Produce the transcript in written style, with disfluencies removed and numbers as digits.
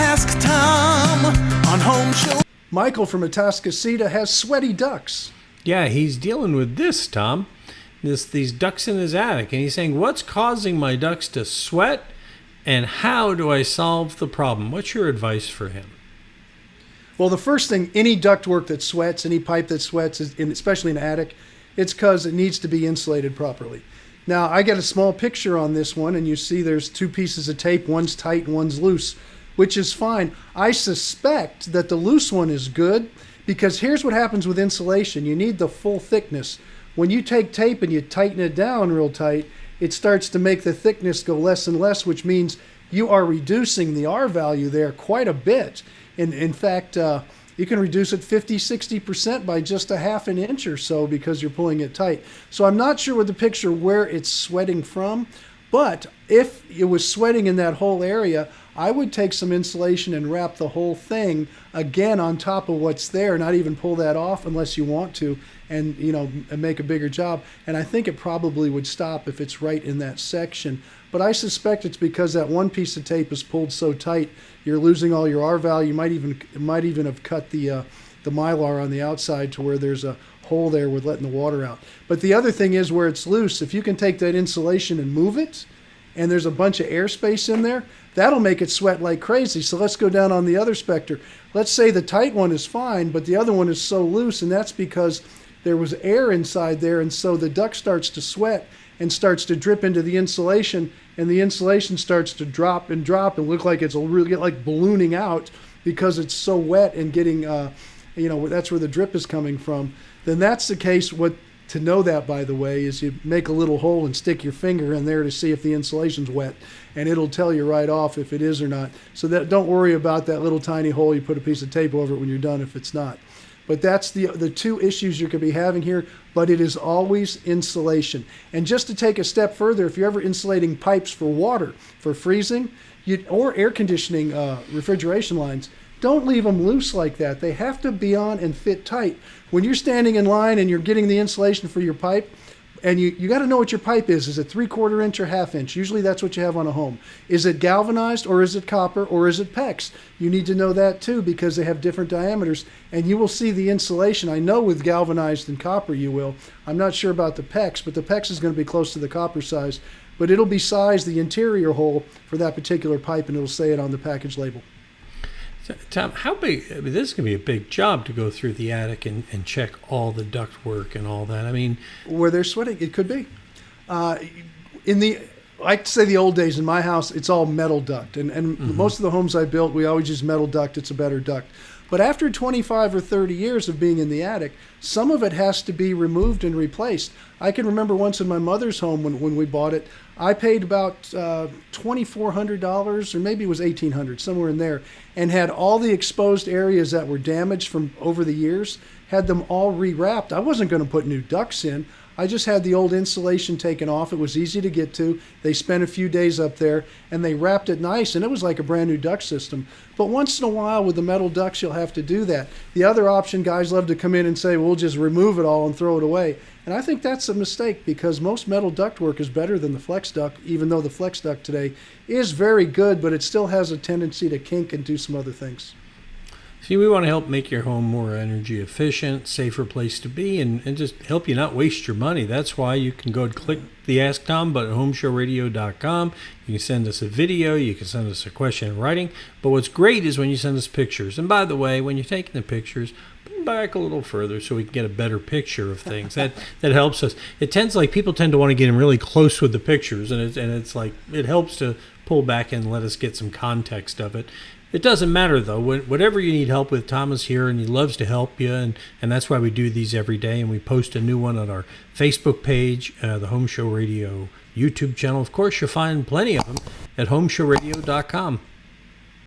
Ask Tom on Home Show. Michael from Atascocita has sweaty ducts. Yeah, he's dealing with this, Tom. These ducts in his attic. And he's saying, what's causing my ducts to sweat? And how do I solve the problem? What's your advice for him? Well, the first thing, any ductwork that sweats, any pipe that sweats, especially in an attic, it's because it needs to be insulated properly. Now, I got a small picture on this one, and you see there's two pieces of tape. One's tight and one's loose, which is fine. I suspect that the loose one is good because here's what happens with insulation. You need the full thickness. When you take tape and you tighten it down real tight, it starts to make the thickness go less and less, which means you are reducing the R value there quite a bit. And in fact, you can reduce it 50-60% by just a half an inch or so because you're pulling it tight. So I'm not sure with the picture where it's sweating from, but if it was sweating in that whole area, I would take some insulation and wrap the whole thing again on top of what's there, not even pull that off unless you want to, and make a bigger job. And I think it probably would stop if it's right in that section. But I suspect it's because that one piece of tape is pulled so tight, you're losing all your R value. You might even have cut the mylar on the outside to where there's a hole there with letting the water out. But the other thing is where it's loose, if you can take that insulation and move it, and there's a bunch of airspace in there, that'll make it sweat like crazy. So let's go down on the other spectrum. Let's say the tight one is fine, but the other one is so loose, and that's because there was air inside there, and so the duct starts to sweat and starts to drip into the insulation, and the insulation starts to drop and look like it's really like ballooning out because it's so wet and getting, that's where the drip is coming from. Then that's the case. What to know that, by the way, is you make a little hole and stick your finger in there to see if the insulation's wet, and it'll tell you right off if it is or not. So don't worry about that little tiny hole. You put a piece of tape over it when you're done if it's not. But that's the two issues you could be having here, but it is always insulation. And just to take a step further, if you're ever insulating pipes for water, for freezing, or air conditioning refrigeration lines, don't leave them loose like that. They have to be on and fit tight. When you're standing in line and you're getting the insulation for your pipe, and you got to know what your pipe is. Is it 3/4 inch or 1/2 inch? Usually that's what you have on a home. Is it galvanized or is it copper or is it PEX? You need to know that too because they have different diameters, and you will see the insulation. I know with galvanized and copper you will. I'm not sure about the PEX, but the PEX is going to be close to the copper size. But it'll be sized the interior hole for that particular pipe, and it'll say it on the package label. Tom, how big? I mean, this is going to be a big job to go through the attic and check all the duct work and all that. I mean, where they're sweating, it could be. I'd say the old days in my house, it's all metal duct, and most of the homes I built, we always use metal duct. It's a better duct. But after 25 or 30 years of being in the attic, some of it has to be removed and replaced. I can remember once in my mother's home when we bought it, I paid about $2,400, or maybe it was $1,800, somewhere in there, and had all the exposed areas that were damaged from over the years, had them all rewrapped. I wasn't going to put new ducts in. I just had the old insulation taken off. It was easy to get to. They spent a few days up there, and they wrapped it nice, and it was like a brand new duct system. But once in a while, with the metal ducts, you'll have to do that. The other option, guys love to come in and say, we'll just remove it all and throw it away. And I think that's a mistake because most metal ductwork is better than the flex duct, even though the flex duct today is very good, but it still has a tendency to kink and do some other things. See, we want to help make your home more energy efficient, safer place to be, and just help you not waste your money. That's why you can go and click the Ask Tom button at HomeShowRadio.com. You can send us a video. You can send us a question in writing. But what's great is when you send us pictures. And by the way, when you're taking the pictures, bring back a little further so we can get a better picture of things. That helps us. People tend to want to get in really close with the pictures, and it's like it helps to pull back and let us get some context of it. It doesn't matter, though. Whatever you need help with, Tom is here, and he loves to help you, and that's why we do these every day, and we post a new one on our Facebook page, the Home Show Radio YouTube channel. Of course, you'll find plenty of them at HomeShowRadio.com.